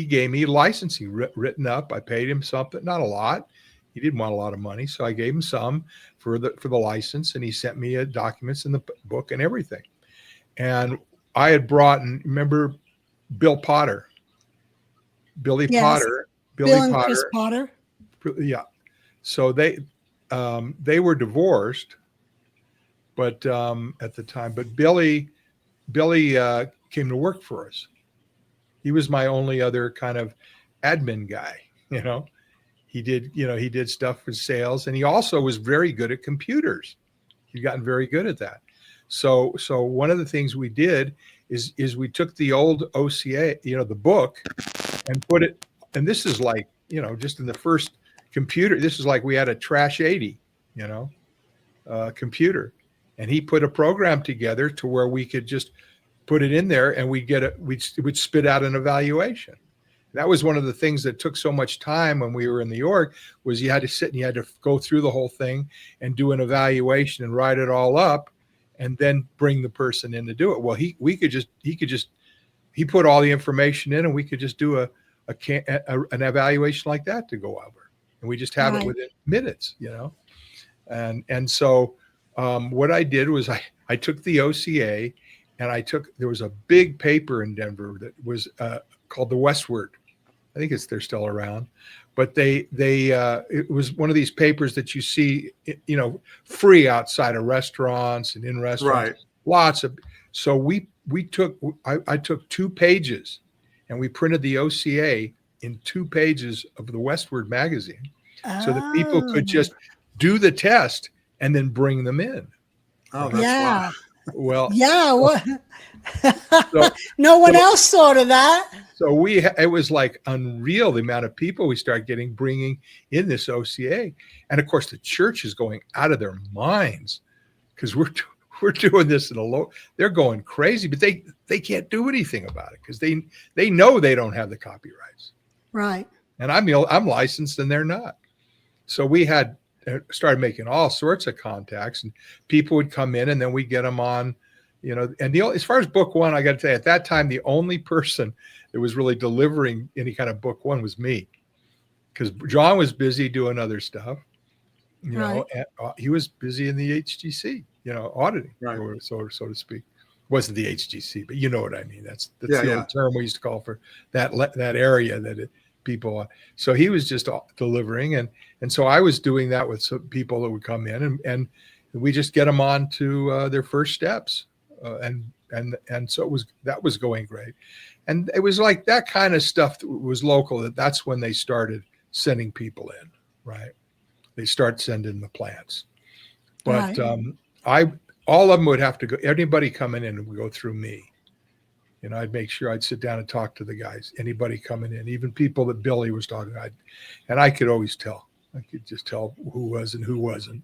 gave me licensing written up. I paid him something, not a lot. He didn't want a lot of money, so I gave him some for the license, and he sent me documents in the book and everything. And I had remember Bill Potter, Billy Potter, and Chris Potter. Yeah. So they were divorced, but at the time, but Billy came to work for us. He was my only other kind of admin guy, He did stuff with sales, and he also was very good at computers. He'd gotten very good at that. So one of the things we did is we took the old OCA, the book, and put it, and this is like, just in the first computer, this is like we had a Trash 80, computer, and he put a program together to where we could just put it in there, and it would spit out an evaluation. That was one of the things that took so much time when we were in the org, was you had to sit and you had to go through the whole thing and do an evaluation and write it all up and then bring the person in to do it. Well, he put all the information in, and we could just do an evaluation like that to go over, and we just have it within minutes, And so what I did was I took the OCA, and there was a big paper in Denver that was called the Westward. I think they're still around, but it was one of these papers that you see, free outside of restaurants and in restaurants. Right. So I took 2 pages, and we printed the OCA in 2 pages of the Westward magazine, so that people could just do the test and then bring them in. Oh, that's wow. Well, so, no one else thought of that. So it was like unreal the amount of people we started bringing in this OCA, and of course the church is going out of their minds because we're we're doing this in a low, they're going crazy, but they can't do anything about it because they know they don't have the copyrights. Right. And I'm licensed and they're not. So we had started making all sorts of contacts, and people would come in, and then we get them on, and as far as book one, I got to tell you, at that time, the only person that was really delivering any kind of book one was me, because John was busy doing other stuff. And, he was busy in the HGC, auditing, right. so to speak. Wasn't the HGC, but you know what I mean. That's the old term we used to call for that area that people. So he was just delivering, and so I was doing that with some people that would come in, and we just get them on to their first steps, and so that was going great, and it was like that kind of stuff that was local. That's when they started sending people in, right? They start sending the plants, but all of them would have to go. Anybody coming in would go through me. I'd make sure I'd sit down and talk to the guys. Anybody coming in, even people that Billy was talking to, and I could always tell. I could just tell who was and who wasn't,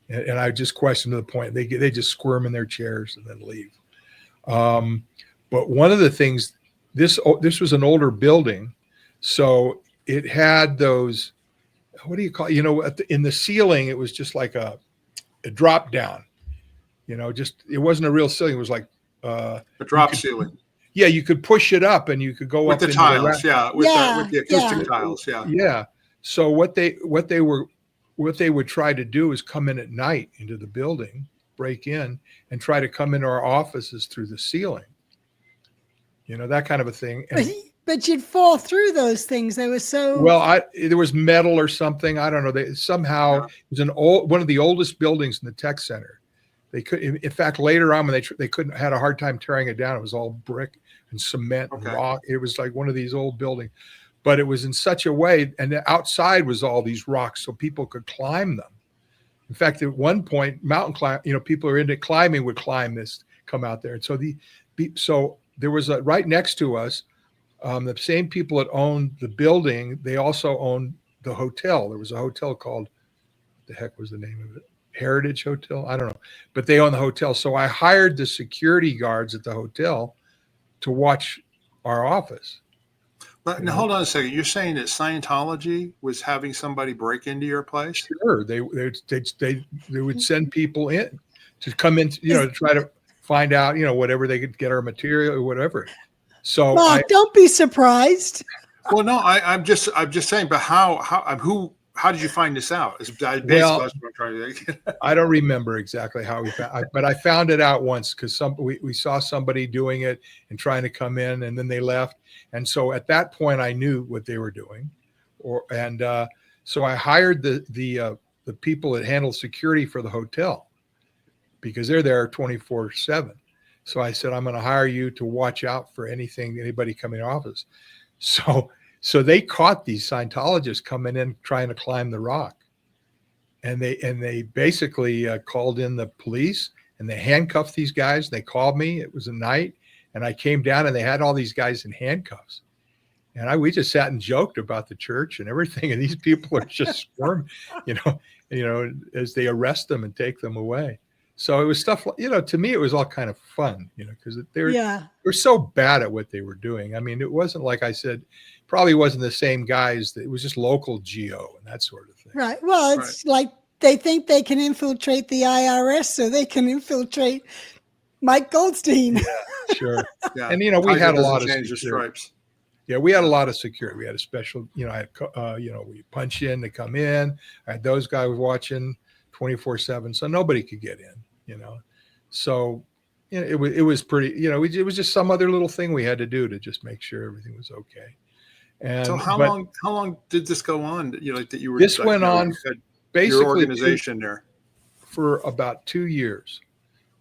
and I just question to the point they just squirm in their chairs and then leave. But one of the things, this was an older building, so it had those. What do you call? In the ceiling, it was just like a drop down. It wasn't a real ceiling. It was like a drop ceiling. Yeah, you could push it up, and you could go with up the tiles. With the acoustic tiles. Yeah. Yeah. So what they would try to do is come in at night into the building, break in, and try to come into our offices through the ceiling. That kind of a thing. But you'd fall through those things. They were so there was metal or something. I don't know. It was one of the oldest buildings in the tech center. They could, in fact, later on when they couldn't, had a hard time tearing it down. It was all brick and cement and rock. It was like one of these old buildings, but it was in such a way, and the outside was all these rocks, so people could climb them. In fact, at one point, mountain climb, people who are into climbing would climb this, come out there. And so there was right next to us, the same people that owned the building, they also owned the hotel. There was a hotel called, what the heck was the name of it? Heritage Hotel? I don't know. But they own the hotel. So I hired the security guards at the hotel to watch our office. But now hold on a second. You're saying that Scientology was having somebody break into your place? Sure. They would send people in to come in, to try to find out, whatever they could get our material or whatever. So Mark, don't be surprised. Well, no, I'm just saying, but how did you find this out? That's basically what I'm trying to. I don't remember exactly how we found, but I found it out once because we saw somebody doing it and trying to come in, and then they left. And so at that point, I knew what they were doing, so I hired the people that handle security for the hotel because they're there 24/7. So I said, I'm going to hire you to watch out for anybody coming in office. So they caught these Scientologists coming in trying to climb the rock, and they basically called in the police, and they handcuffed these guys. They called me. It was a night, and I came down, and they had all these guys in handcuffs, and we just sat and joked about the church and everything. And these people are just squirming, as they arrest them and take them away. So it was stuff like, to me, it was all kind of fun, because they were so bad at what they were doing. I mean, it wasn't like I said, probably wasn't the same guys. It was just local geo and that sort of thing. Right. Well, it's like they think they can infiltrate the IRS, so they can infiltrate Mike Goldstein. Yeah, sure. Yeah. And, we had a lot of security. Yeah, we had a lot of security. We had a special, we punch in, they come in. I had those guys watching 24/7, so nobody could get in, So, it was pretty, it was just some other little thing we had to do to just make sure everything was okay. And so how long did this go on? That you were. This went on basically your organization there for about 2 years,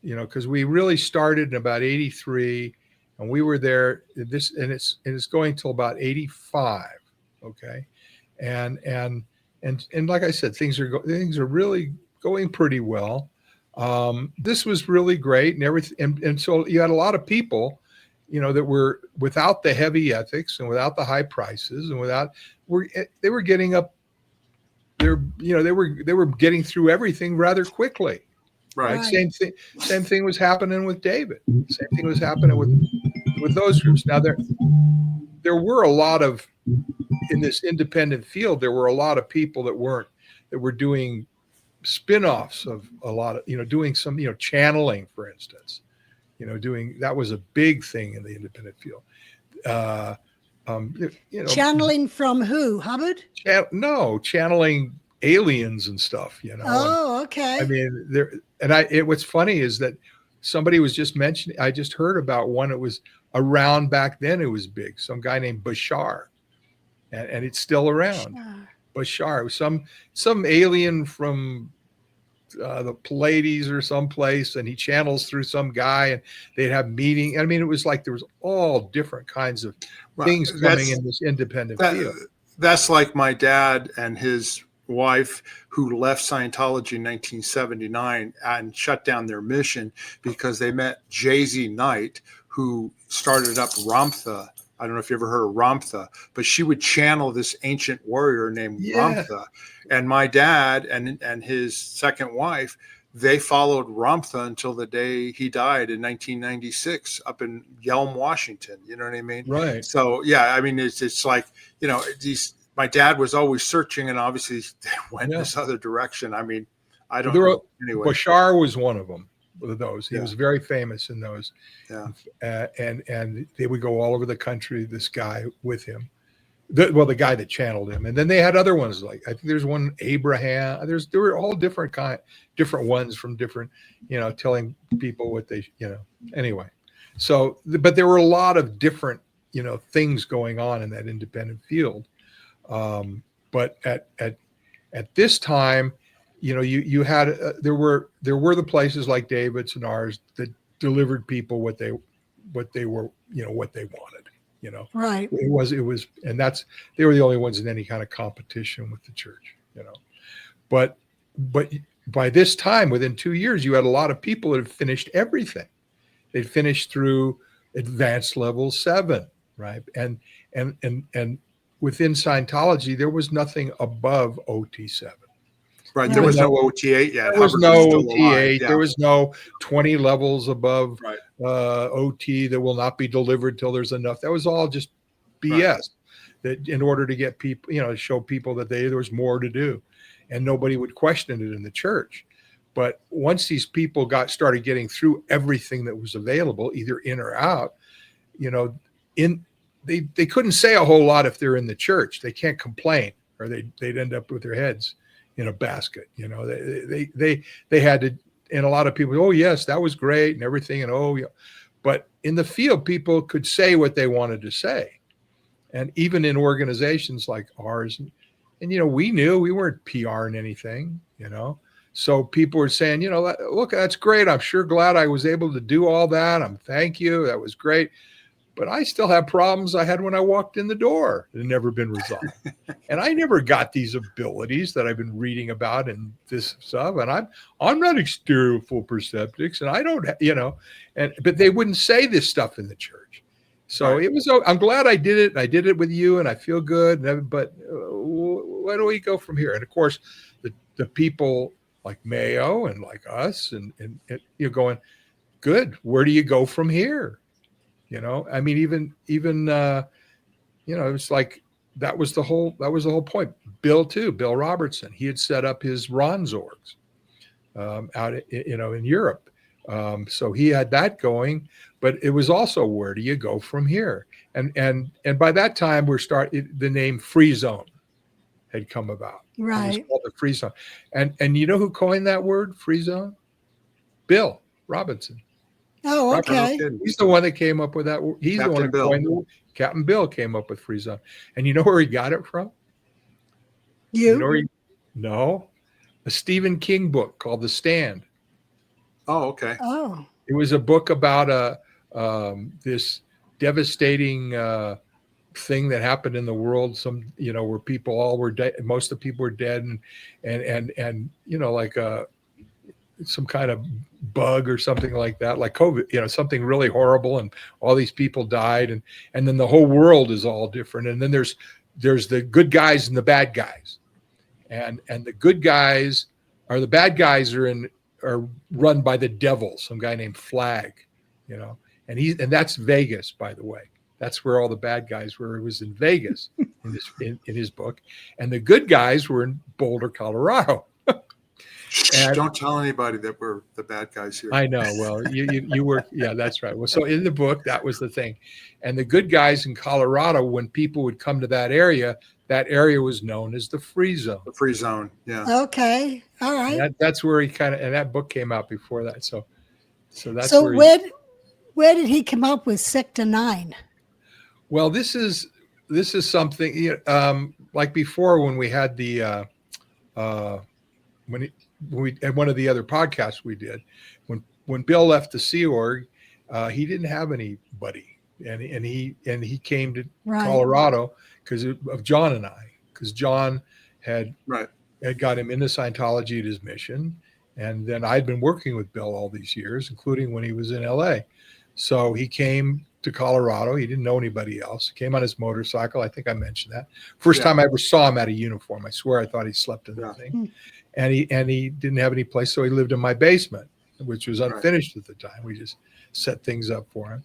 because we really started in about 83, and we were there. It's going till about 85. Okay, and like I said, things are really going pretty well. This was really great and everything. And so you had a lot of people, that were without the heavy ethics and without the high prices and they were getting up there, they were getting through everything rather quickly. Right. Right. Same thing was happening with David. Same thing was happening with those groups. Now there were a lot of, in this independent field, there were a lot of people that were doing spin-offs of a lot of, doing some, channeling, for instance, that was a big thing in the independent field. Channeling from who? Hubbard? No, channeling aliens and stuff, Oh, okay. I mean, what's funny is that somebody was just mentioning, I just heard about one that was around back then. It was big. Some guy named Bashar, and it's still around. Bashar, it was some alien from the Pleiades or someplace, and he channels through some guy, and they'd have meeting. I mean, it was like there was all different kinds of things coming in this independent field. That's like my dad and his wife, who left Scientology in 1979 and shut down their mission because they met Jay-Z Knight, who started up Ramtha. I don't know if you ever heard of Ramtha, but she would channel this ancient warrior named Ramtha. And my dad and his second wife, they followed Ramtha until the day he died in 1996 up in Yelm, Washington. You know what I mean? Right. So, yeah, I mean, it's like, my dad was always searching, and obviously they went this other direction. I mean, I don't know. Anyway. Bashar was one of them. With those, he was very famous in those. Yeah, and they would go all over the country. This guy with him, the guy that channeled him, and then they had other ones. Like I think there's one Abraham. There were all different ones from different, telling people what they, Anyway, so but there were a lot of different, things going on in that independent field. But at this time, you had there were the places like David's and ours that delivered people what they were, what they wanted. Right. It was, and they were the only ones in any kind of competition with the church. But by this time, within 2 years, you had a lot of people that had finished everything. They'd finished through advanced level 7, right? And within Scientology, there was nothing above OT7. Right. There was no OT8 yet. There was no OT8. There was no 20 levels above OT that will not be delivered till there's enough. That was all just BS. Right. That in order to get people, show people that there was more to do, and nobody would question it in the church. But once these people started getting through everything that was available, either in or out, they couldn't say a whole lot if they're in the church. They can't complain, or they'd end up with their heads in a basket. They had to, and a lot of people, oh yes, that was great and everything, and but in the field, people could say what they wanted to say. And even in organizations like ours, and we knew we weren't PRing anything, so people were saying, look, that's great. I'm sure glad I was able to do all that. Thank you. That was great. But I still have problems I had when I walked in the door that had never been resolved. And I never got these abilities that I've been reading about in this stuff. And I'm not exterior full perceptics, and I don't, but they wouldn't say this stuff in the church. So It was, I'm glad I did it. And I did it with you, and I feel good. But where do we go from here? And of course, the people like Mayo and like us, and you're going, good. Where do you go from here? I mean, even it's like that was the whole point. Bill Robertson, he had set up his Ronzorgs out in Europe, so he had that going. But it was also, where do you go from here? And by that time, the name Free Zone had come about. Right. It was called the Free Zone, and you know who coined that word, Free Zone? Bill Robinson. Oh, okay. He's the one that came up with that. He's the one that coined the word. Captain Bill came up with Free Zone. And you know where he got it from? No. A Stephen King book called The Stand. Oh, okay. Oh. It was a book about this devastating thing that happened in the world. Where people all were dead. Most of the people were dead, and like some kind of bug or something like that, like COVID, something really horrible, and all these people died, and then the whole world is all different. And then there's the good guys and the bad guys, and the good guys the bad guys are are run by the devil, some guy named Flag, and that's Vegas, by the way. That's where all the bad guys were. It was in Vegas in his book, and the good guys were in Boulder, Colorado. And don't tell anybody that we're the bad guys here. I know. Well, you were. Yeah, that's right. Well, so in the book, that was the thing. And the good guys in Colorado, when people would come to that area was known as the free zone. The free zone. Yeah. Okay. All right. That's where he and that book came out before that. So that's where did he come up with Sector 9? Well, this is something like before when we had the when we had one of the other podcasts we did, when Bill left the Sea Org, he didn't have anybody, and he came to Colorado because of John and I, because John had got him into Scientology at his mission, and then I'd been working with Bill all these years, including when he was in LA. So he came to Colorado. He didn't know anybody else. He came on his motorcycle. I think I mentioned that. First time I ever saw him out of uniform. I swear I thought he slept in the thing. And he didn't have any place, so he lived in my basement, which was unfinished at the time. We just set things up for him.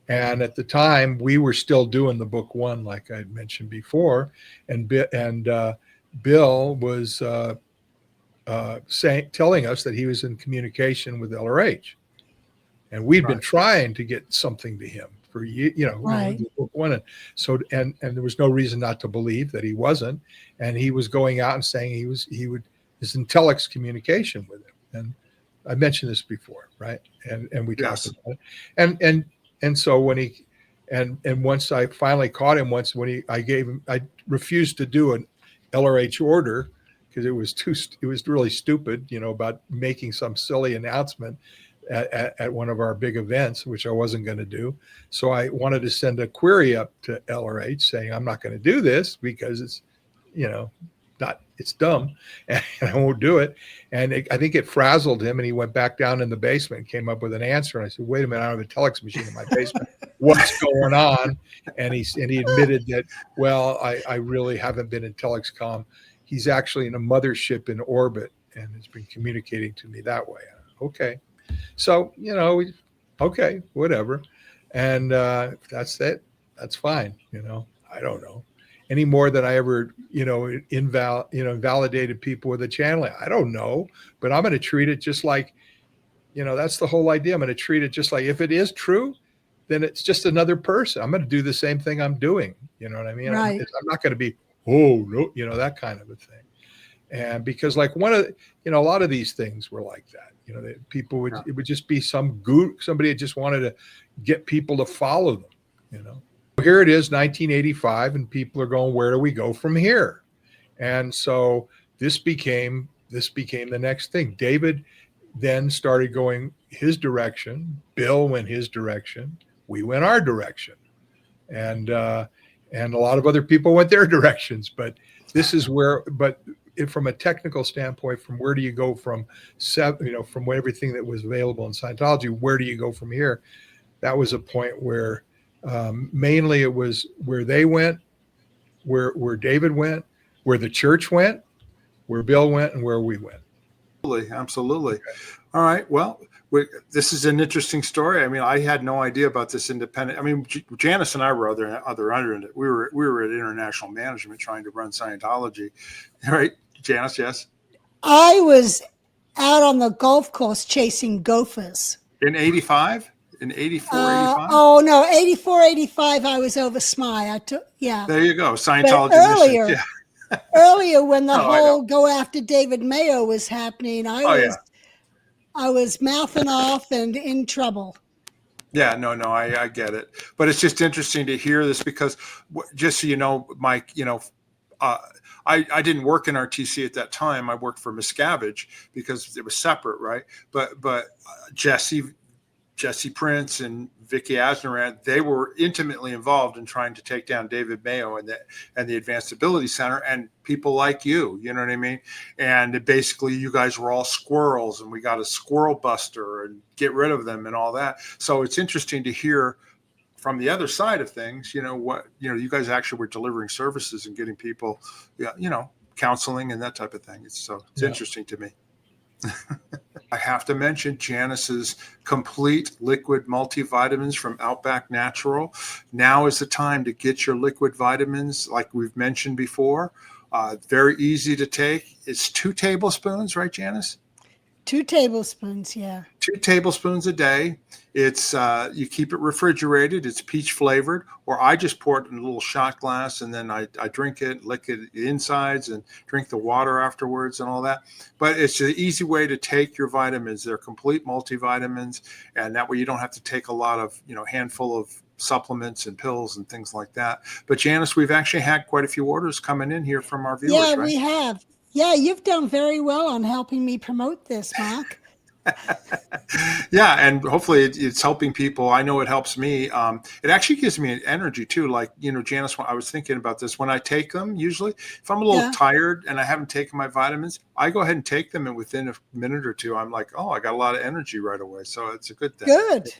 And at the time, we were still doing the book 1, like I mentioned before. And Bill was telling us that he was in communication with LRH. And we'd been trying to get something to him for book 1. And so and there was no reason not to believe that he wasn't. And he was going out and saying he would his telex communication with him. And I mentioned this before, right? And we talked about it. And so when he and once I finally caught him when I refused to do an LRH order because it was really stupid, about making some silly announcement at one of our big events, which I wasn't going to do. So I wanted to send a query up to LRH saying, I'm not going to do this because it's, it's dumb and I won't do it. And I think it frazzled him and he went back down in the basement and came up with an answer. And I said, wait a minute, I don't have a telex machine in my basement. What's going on? And he admitted that, well, I really haven't been in TelexCom. He's actually in a mothership in orbit and has been communicating to me that way. Okay. So, okay, whatever. And if that's it, that's fine. I don't know. Any more than I ever, invalidated people with a channeling. I don't know, but I'm going to treat it just like, that's the whole idea. I'm going to treat it just like, if it is true, then it's just another person. I'm going to do the same thing I'm doing. You know what I mean? Right. I'm not going to be, oh, no, that kind of a thing. And because like one of, a lot of these things were like that. People would, it would just be some guru, somebody that just wanted to get people to follow them, Here it is, 1985, and people are going, where do we go from here? And so this became the next thing. David then started going his direction. Bill went his direction. We went our direction. And a lot of other people went their directions. But this is where, from a technical standpoint, from where do you go from from everything that was available in Scientology, where do you go from here? That was a point where mainly it was where they went, where David went, where the church went, where Bill went, and where we went. Absolutely. All right. Well, this is an interesting story. I mean, I had no idea about this independent. I mean, Janis and I were other under it. We were at International Management trying to run Scientology. All right, Janis, yes. I was out on the golf course chasing gophers. In 85? In 84, 85? Oh, no, 84, 85, I was over SMI. There you go, Scientology. But earlier, earlier when the whole go after David Mayo was happening, I was mouthing off and in trouble. Yeah, no, I get it. But it's just interesting to hear this because just so you know, Mike, I didn't work in RTC at that time. I worked for Miscavige because it was separate, right? But Jesse Prince and Vicky Asnerant, they were intimately involved in trying to take down David Mayo and the Advanced Ability Center and people like you know what I mean? And basically you guys were all squirrels and we got a squirrel buster and get rid of them and all that. So it's interesting to hear from the other side of things, you guys actually were delivering services and getting people, counseling and that type of thing. It's interesting to me. I have to mention Janis's complete liquid multivitamins from Outback Natural. Now is the time to get your liquid vitamins, like we've mentioned before. Very easy to take. It's 2 tablespoons, right, Janis? 2 tablespoons, yeah. 2 tablespoons a day. It's you keep it refrigerated. It's peach flavored, or I just pour it in a little shot glass and then I drink it, lick it the insides, and drink the water afterwards and all that. But it's an easy way to take your vitamins. They're complete multivitamins, and that way you don't have to take a lot of, handful of supplements and pills and things like that. But Janis, we've actually had quite a few orders coming in here from our viewers. Yeah, right? we have. Yeah, you've done very well on helping me promote this, Mark. Yeah, and hopefully it's helping people. I know it helps me. It actually gives me energy too. Like, Janis, I was thinking about this. When I take them, usually if I'm a little tired and I haven't taken my vitamins, I go ahead and take them, and within a minute or two, I'm like, oh, I got a lot of energy right away. So it's a good thing. Good.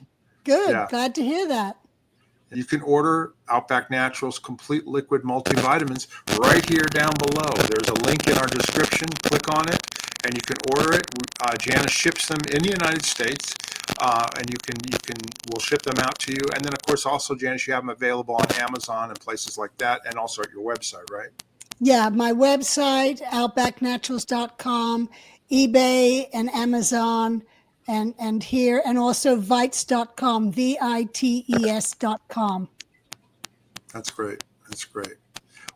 Yeah. Glad to hear that. You can order Outback Naturals complete liquid multivitamins right here down below. There's a link in our description. Click on it, and you can order it. Janis ships them in the United States, and we'll ship them out to you. And then, of course, also, Janis, you have them available on Amazon and places like that, and also at your website, right? Yeah, my website, outbacknaturals.com, eBay and Amazon, and here, and also vites.com, vites.com. That's great. That's great.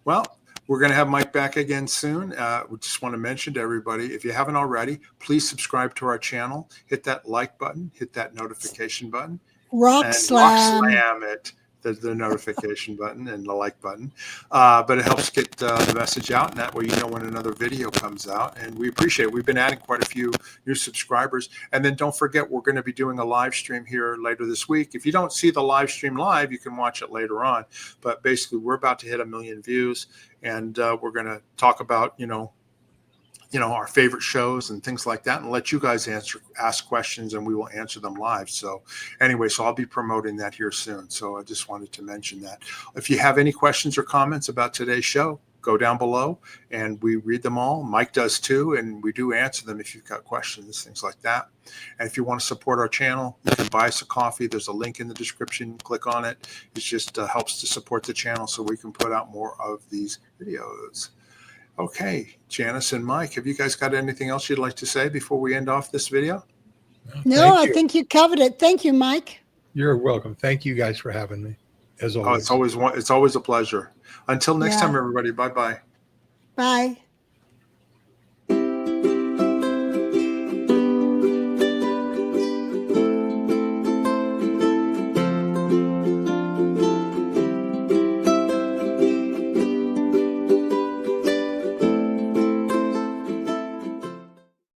Well, we're going to have Mike back again soon. We just want to mention to everybody, if you haven't already, please subscribe to our channel. Hit that like button. Hit that notification button. Rock slam it. The notification button and the like button. But it helps get the message out, and that way you know when another video comes out. And we appreciate it. We've been adding quite a few new subscribers. And then don't forget, we're going to be doing a live stream here later this week. If you don't see the live stream live, you can watch it later on. But basically, we're about to hit 1 million views, and we're going to talk about, our favorite shows and things like that, and let you guys ask questions, and we will answer them live. So anyway, I'll be promoting that here soon. So I just wanted to mention that. If you have any questions or comments about today's show, go down below and we read them all. Mike does too, and we do answer them if you've got questions, things like that. And if you want to support our channel, you can buy us a coffee. There's a link in the description. Click on it. It just helps to support the channel so we can put out more of these videos. Okay, Janis and Mike, have you guys got anything else you'd like to say before we end off this video? No, I think you covered it. Thank you, Mike. You're welcome. Thank you guys for having me, as always. It's always a pleasure. Until next time, everybody. Bye-bye. Bye.